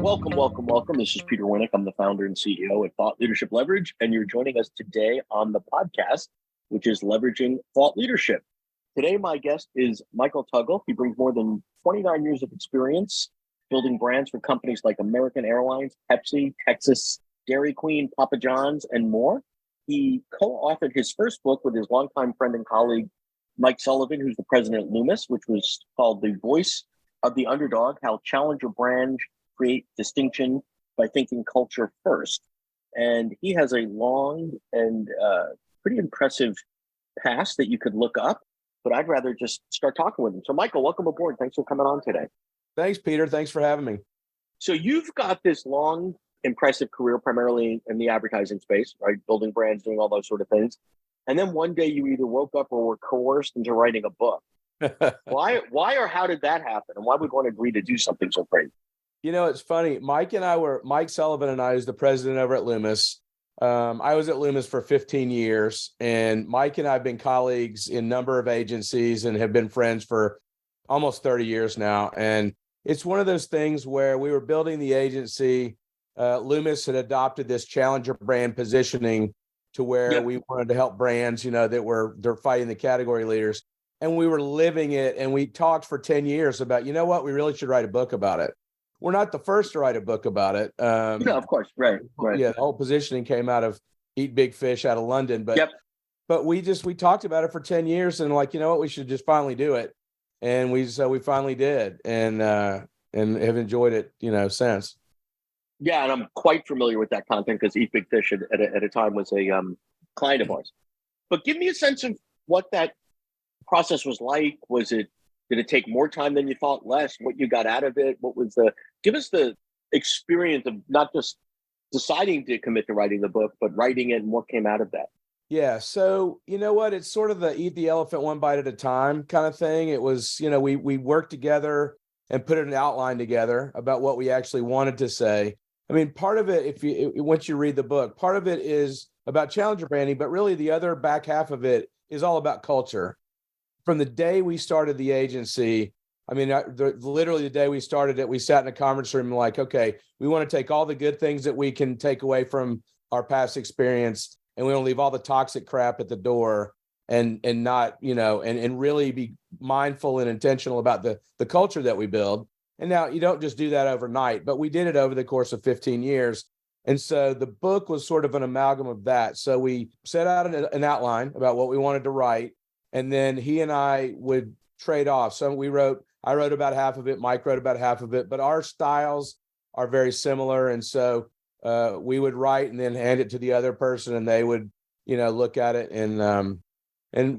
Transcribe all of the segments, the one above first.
Welcome, welcome, welcome. This is Peter Winnick. I'm the founder and CEO at Thought Leadership Leverage, and you're joining us today on the podcast, which is Leveraging Thought Leadership. Today, my guest is Michael Tuggle. He brings more than 29 years of experience building brands for companies like American Airlines, Pepsi, Texas Dairy Queen, Papa John's, and more. He co-authored his first book with his longtime friend and colleague, Mike Sullivan, who's the president at Loomis, which was called The Voice of the Underdog, How Challenger Brands Create Distinction by Thinking Culture First. And he has a long and pretty impressive past that you could look up, but I'd rather just start talking with him. So Michael, welcome aboard. Thanks for coming on today. Thanks, Peter. Thanks for having me. So you've got this long, impressive career, primarily in the advertising space, right? Building brands, doing all those sort of things. And then one day you either woke up or were coerced into writing a book. Why or how did that happen? And why would one agree to do something so crazy? You know, it's funny. Mike Sullivan and I, who's the president over at Loomis. I was at Loomis for 15 years, and Mike and I have been colleagues in a number of agencies and have been friends for almost 30 years now. And it's one of those things where we were building the agency. Loomis had adopted this challenger brand positioning to where we wanted to help brands, they're fighting the category leaders. And we were living it. And we talked for 10 years about, you know what, we really should write a book about it. We're not the first to write a book about it. No, of course. Right. Yeah, the whole positioning came out of Eat Big Fish out of London. But we talked about it for 10 years and like, you know what, we should just finally do it. And we finally did and have enjoyed it, since. Yeah, and I'm quite familiar with that content because Eat Big Fish at a time was a client of ours. But give me a sense of what that process was like. Did it take more time than you thought, less? What you got out of it? Give us the experience of not just deciding to commit to writing the book, but writing it and what came out of that. Yeah. So, you know what? It's sort of the eat the elephant one bite at a time kind of thing. It was, we worked together and put an outline together about what we actually wanted to say. I mean, part of it, once you read the book, part of it is about challenger branding, but really the other back half of it is all about culture. From the day we started the agency, I mean, literally the day we started it, we sat in a conference room like, okay, we want to take all the good things that we can take away from our past experience, and we want to leave all the toxic crap at the door and not, and really be mindful and intentional about the culture that we build. And now you don't just do that overnight, but we did it over the course of 15 years. And so the book was sort of an amalgam of that. So we set out an outline about what we wanted to write. And then he and I would trade off. So I wrote about half of it, Mike wrote about half of it, but our styles are very similar. And so we would write and then hand it to the other person and they would, look at it and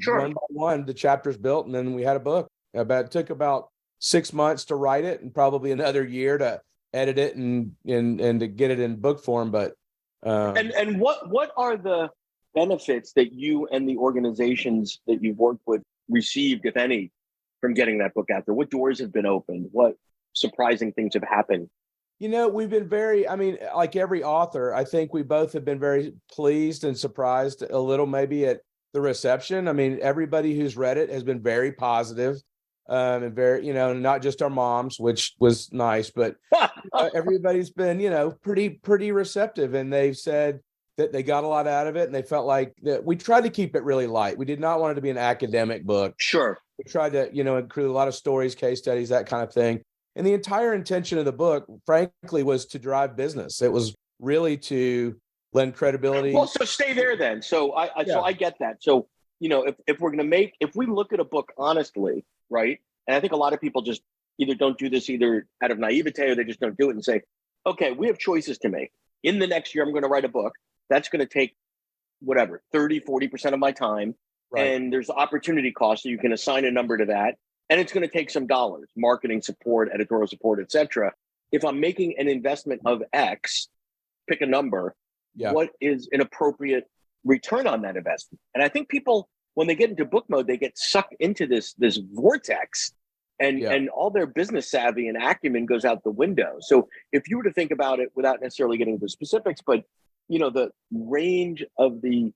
Sure. One by one, the chapters built and then we had a book. It took about 6 months to write it and probably another year to edit it and to get it in book form. But and what are the benefits that you and the organizations that you've worked with received, if any, from getting that book out there? What doors have been opened? What surprising things have happened? We've been like every author, I think we both have been very pleased and surprised a little maybe at the reception. I mean, everybody who's read it has been very positive, and very, not just our moms, which was nice, but everybody's been, pretty receptive. And they've said that they got a lot out of it and they felt like that we tried to keep it really light. We did not want it to be an academic book. Sure. We tried to, include a lot of stories, case studies, that kind of thing. And the entire intention of the book, frankly, was to drive business. It was really to lend credibility. Well, so stay there then. So I get that. So, if we look at a book honestly, right? And I think a lot of people just either don't do this either out of naivete or they just don't do it and say, okay, we have choices to make. In the next year, I'm going to write a book. That's going to take whatever, 30, 40% of my time. Right. And there's opportunity cost. So you can assign a number to that. And it's going to take some dollars, marketing support, editorial support, et cetera. If I'm making an investment of X, pick a number, what is an appropriate return on that investment? And I think people, when they get into book mode, they get sucked into this vortex and all their business savvy and acumen goes out the window. So if you were to think about it without necessarily getting into specifics, but the range of the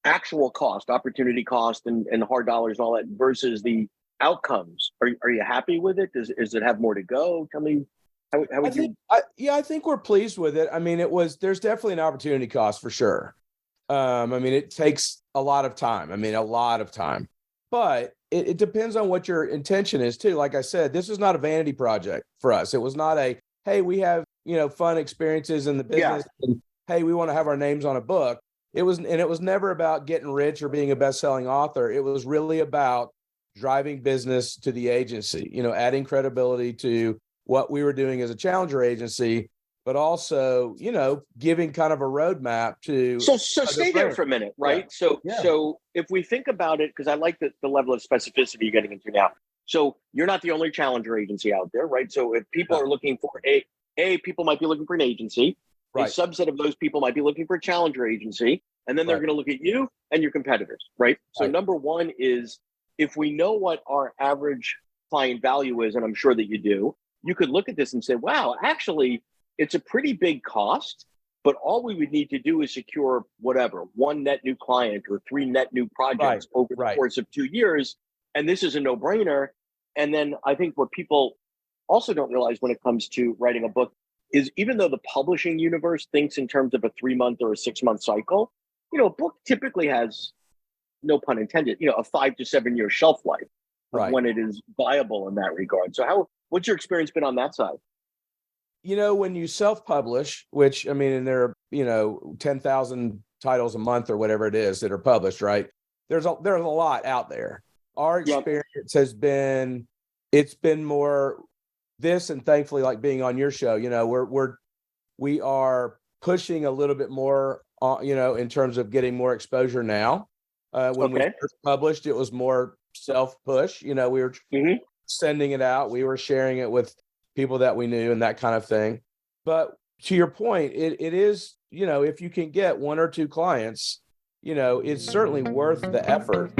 actual cost, opportunity cost and hard dollars and all that versus the outcomes, are you happy with it? Does it have more to go? Tell me How would you? I think we're pleased with it. I mean, there's definitely an opportunity cost for sure. I mean, it takes a lot of time. But it depends on what your intention is too. Like I said, this is not a vanity project for us. It was not a, hey, we have, fun experiences in the business. Yeah. And hey, we want to have our names on a book. It was never about getting rich or being a best-selling author. It was really about driving business to the agency, adding credibility to what we were doing as a challenger agency, but also, giving kind of a roadmap to. So stay there for a minute, right? Yeah. So if we think about it, because I like the level of specificity you're getting into now. So you're not the only challenger agency out there, right? So if people are looking for people might be looking for an agency. Right. A subset of those people might be looking for a challenger agency, and then they're going to look at you and your competitors, right? So number one is, if we know what our average client value is, and I'm sure that you do, you could look at this and say, wow, actually, it's a pretty big cost, but all we would need to do is secure whatever, one net new client or 3 net new projects over the course of 2 years. And this is a no-brainer. And then I think what people also don't realize when it comes to writing a book is, even though the publishing universe thinks in terms of a 3-month or a 6-month cycle, a book typically has, no pun intended, a 5 to 7 year shelf life when it is viable in that regard. So what's your experience been on that side? When you self-publish, which, I mean, and there are, 10,000 titles a month or whatever it is that are published, right? There's a lot out there. Our experience has been, it's been more this, and thankfully, like being on your show, we are pushing a little bit more, in terms of getting more exposure now. When we first published, it was more self-push. We were sending it out. We were sharing it with people that we knew and that kind of thing. But to your point, it is, if you can get 1 or 2 clients, it's certainly worth the effort.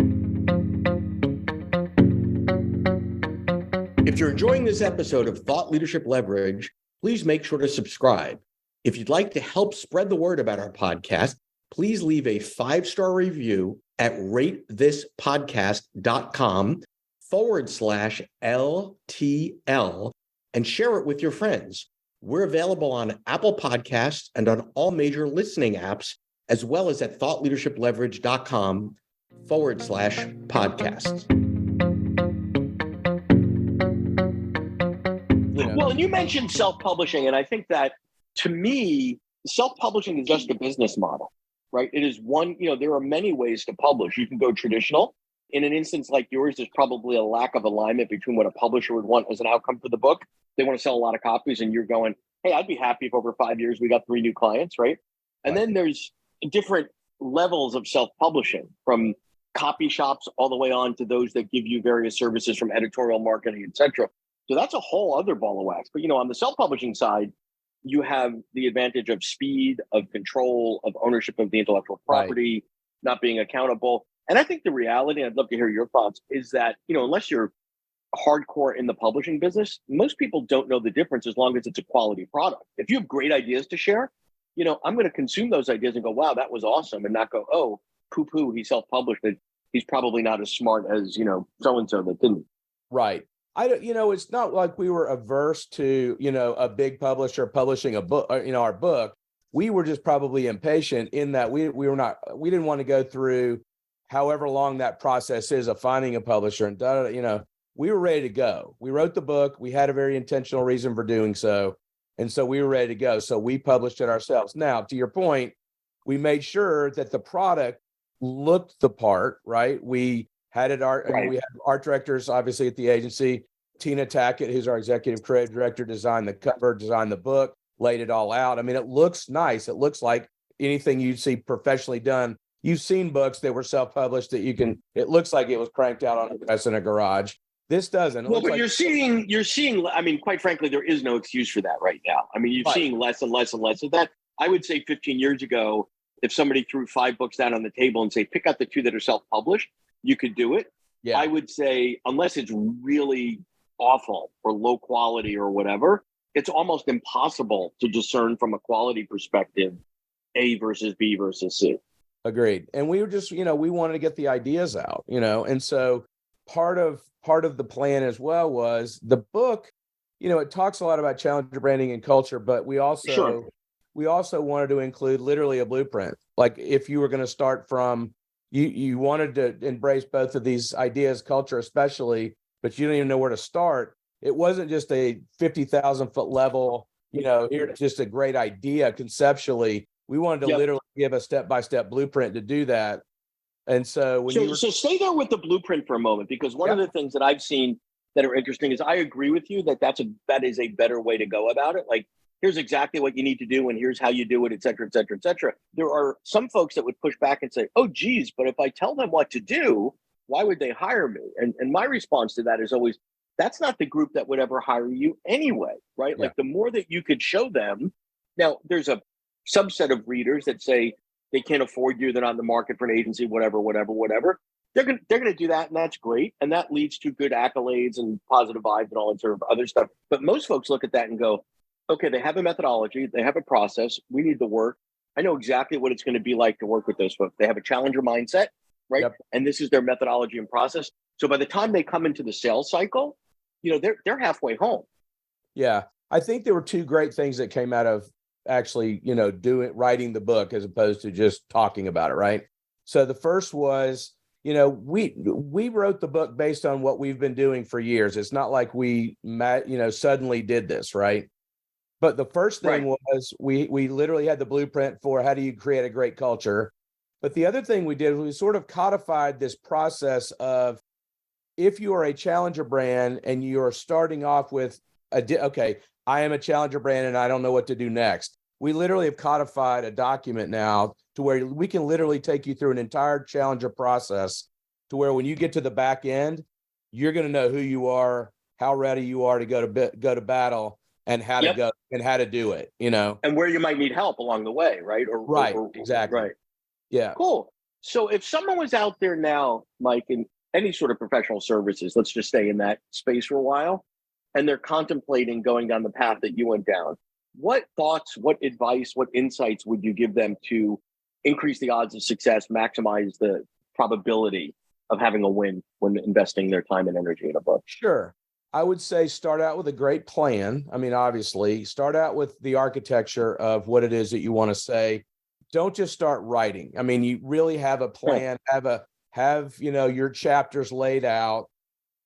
If you're enjoying this episode of Thought Leadership Leverage, please make sure to subscribe. If you'd like to help spread the word about our podcast, please leave a 5-star review at ratethispodcast.com/LTL and share it with your friends. We're available on Apple Podcasts and on all major listening apps, as well as at thoughtleadershipleverage.com/podcasts. Well, and you mentioned self-publishing, and I think that, to me, self-publishing is just a business model, right? It is one, there are many ways to publish. You can go traditional. In an instance like yours, there's probably a lack of alignment between what a publisher would want as an outcome for the book. They want to sell a lot of copies, and you're going, hey, I'd be happy if over 5 years we got 3 new clients, right? And then there's different levels of self-publishing, from copy shops all the way on to those that give you various services from editorial marketing, et cetera. So that's a whole other ball of wax. But, on the self-publishing side, you have the advantage of speed, of control, of ownership of the intellectual property, not being accountable. And I think the reality, I'd love to hear your thoughts, is that, unless you're hardcore in the publishing business, most people don't know the difference as long as it's a quality product. If you have great ideas to share, I'm going to consume those ideas and go, wow, that was awesome, and not go, oh, poo-poo, he self-published it. He's probably not as smart as, so-and-so that didn't. Right. It's not like we were averse to, a big publisher publishing a book, our book. We were just probably impatient in that we didn't want to go through however long that process is of finding a publisher and we were ready to go. We wrote the book. We had a very intentional reason for doing so. And so we were ready to go. So we published it ourselves. Now, to your point, we made sure that the product looked the part, right? We had we had art directors, obviously, at the agency. Tina Tackett, who's our executive creative director, designed the cover, designed the book, laid it all out. I mean, it looks nice. It looks like anything you'd see professionally done. You've seen books that were self-published that it looks like it was cranked out on a press in a garage. This doesn't. Well, but you're seeing, I mean, quite frankly, there is no excuse for that right now. I mean, you're seeing less and less and less of that. I would say 15 years ago, if somebody threw 5 books down on the table and say, pick out the 2 that are self-published, you could do it. Yeah. I would say, unless it's really awful or low quality or whatever, it's almost impossible to discern from a quality perspective, A versus B versus C. Agreed. And we were just, we wanted to get the ideas out, and so part of the plan as well was the book it talks a lot about challenger branding and culture, but we also wanted to include literally a blueprint. Like if you were going to start from, you wanted to embrace both of these ideas, culture especially, but you don't even know where to start. It wasn't just a 50,000 foot level, here's just a great idea conceptually. We wanted to literally give a step-by-step blueprint to do that. And so so stay there with the blueprint for a moment, because one of the things that I've seen that are interesting is I agree with you that is a better way to go about it. Like, here's exactly what you need to do, and here's how you do it, et cetera, et cetera, et cetera. There are some folks that would push back and say, oh, geez, but if I tell them what to do, why would they hire me? And my response to that is always, that's not the group that would ever hire you anyway, right? Yeah. Like the more that you could show them. Now, there's a subset of readers that say they can't afford you, they're not in the market for an agency, whatever. They're gonna do that, and that's great, and that leads to good accolades and positive vibes and all that sort of other stuff. But most folks look at that and go, okay, they have a methodology, they have a process, we need the work. I know exactly what it's going to be like to work with those folks. They have a challenger mindset, right? Yep. And this is their methodology and process. So by the time they come into the sales cycle, they're halfway home. Yeah, I think there were two great things that came out of actually, writing the book as opposed to just talking about it, right? So the first was, we wrote the book based on what we've been doing for years. It's not like we suddenly did this, right? But the first thing was we literally had the blueprint for how do you create a great culture. But the other thing we did was we sort of codified this process of, if you are a challenger brand and you're starting off with I am a challenger brand and I don't know what to do next. We literally have codified a document now to where we can literally take you through an entire challenger process to where when you get to the back end, you're going to know who you are, how ready you are to go to battle, and how to go and how to do it, and where you might need help along the way, right? Exactly. Right. Yeah. Cool. So if someone was out there now, Mike, in any sort of professional services, let's just stay in that space for a while, and they're contemplating going down the path that you went down, what thoughts, what advice, what insights would you give them to increase the odds of success, maximize the probability of having a win when investing their time and energy in a book? Sure. I would say start out with a great plan. I mean, obviously, start out with the architecture of what it is that you want to say. Don't just start writing. I mean, you really have a plan, have your chapters laid out.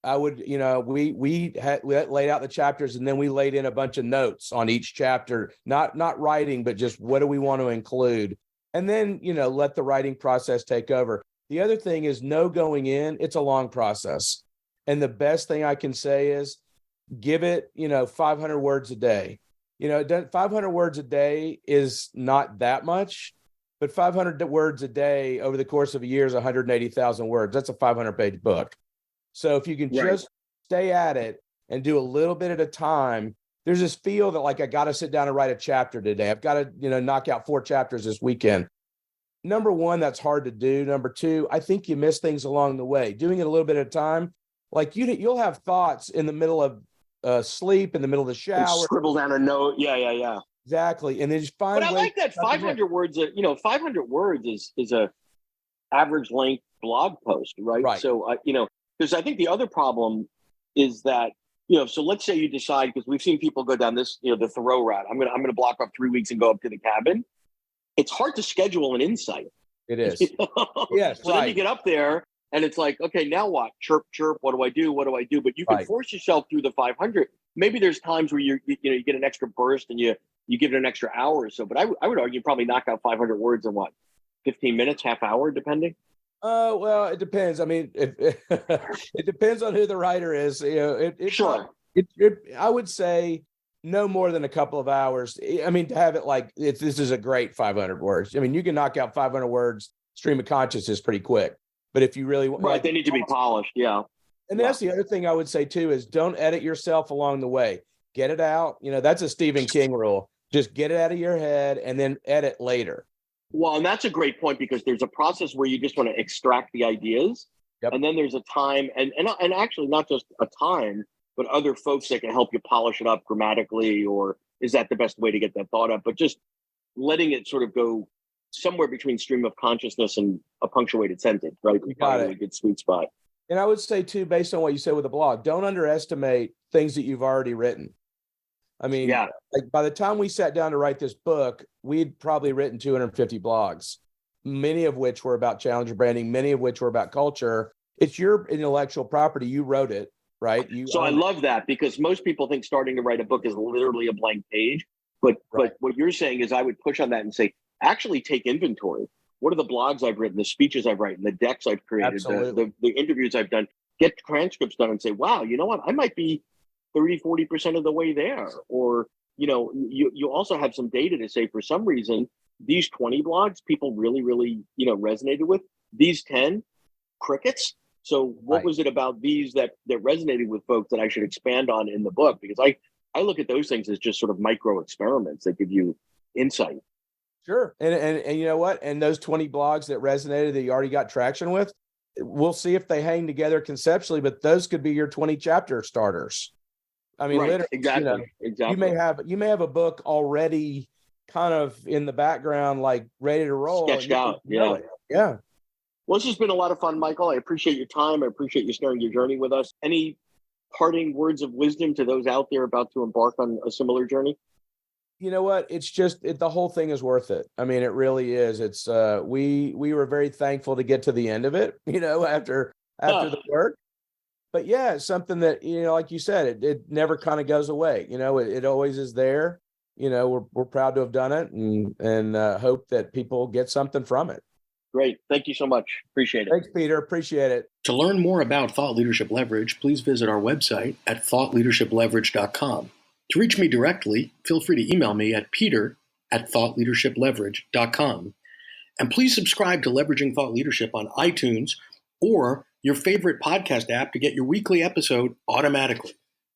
I would, we laid out the chapters, and then we laid in a bunch of notes on each chapter, not writing, but just what do we want to include? And then, let the writing process take over. The other thing is going in, it's a long process. And the best thing I can say is give it, 500 words a day. 500 words a day is not that much, but 500 words a day over the course of a year is 180,000 words. That's a 500-page book. So if you can just stay at it and do a little bit at a time, there's this feel that like, I got to sit down and write a chapter today. I've got to, knock out 4 chapters this weekend. Number one, that's hard to do. Number two, I think you miss things along the way. Doing it a little bit at a time, like you'll have thoughts in the middle of sleep, in the middle of the shower. And scribble down a note. Yeah. Exactly. And then just find. But I like that 500 words. 500 words is a average length blog post, right? So because I think the other problem is that so let's say you decide, because we've seen people go down this the Thoreau route. I'm gonna block off 3 weeks and go up to the cabin. It's hard to schedule an insight. It is. Yes. So then you get up there. And it's like, okay, now what? Chirp, chirp. What do I do? But you can force yourself through the 500. Maybe there's times where you get an extra burst and you give it an extra hour or so. But I would argue probably knock out 500 words in 15 minutes, half hour, depending. Well, it depends. I mean, it depends on who the writer is. Sure. I would say no more than a couple of hours. I mean, to have it this is a great 500 words. I mean, you can knock out 500 words stream of consciousness pretty quick. But if you really want, they need to be polished. Yeah. And that's the other thing I would say too, is don't edit yourself along the way. Get it out. That's a Stephen King rule. Just get it out of your head and then edit later. Well, and that's a great point, because there's a process where you just want to extract the ideas. Yep. And then there's a time and actually not just a time, but other folks that can help you polish it up grammatically, or is that the best way to get that thought up? But just letting it sort of go somewhere between stream of consciousness and a punctuated sentence, right? You got it. A good sweet spot. And I would say too, based on what you said with the blog, don't underestimate things that you've already written. I mean, like by the time we sat down to write this book, we'd probably written 250 blogs, many of which were about challenger branding, many of which were about culture. It's your intellectual property. You wrote it, right? So I love that, because most people think starting to write a book is literally a blank page. But what you're saying is I would push on that and say, actually take inventory. What are the blogs I've written, the speeches I've written, the decks I've created, the interviews I've done, get transcripts done and say, wow, you know what? I might be 30, 40% of the way there. Or, you also have some data to say, for some reason, these 20 blogs people really, really, resonated with. These 10, crickets. So what was it about these that resonated with folks that I should expand on in the book? Because I look at those things as just sort of micro experiments that give you insight. Sure. And you know what? And those 20 blogs that resonated that you already got traction with, we'll see if they hang together conceptually, but those could be your 20 chapter starters. I mean, literally, exactly. You may have a book already kind of in the background, like ready to roll. Sketched out. Yeah. Yeah. Well, this has been a lot of fun, Michael. I appreciate your time. I appreciate you sharing your journey with us. Any parting words of wisdom to those out there about to embark on a similar journey? You know what? It's just the whole thing is worth it. I mean, it really is. It's we were very thankful to get to the end of it, after the work. But yeah, it's something that, like you said, it never kind of goes away. It always is there. We're proud to have done it and hope that people get something from it. Great. Thank you so much. Appreciate it. Thanks, Peter. Appreciate it. To learn more about Thought Leadership Leverage, please visit our website at thoughtleadershipleverage.com. To reach me directly, feel free to email me at peter@thoughtleadershipleverage.com. And please subscribe to Leveraging Thought Leadership on iTunes or your favorite podcast app to get your weekly episode automatically.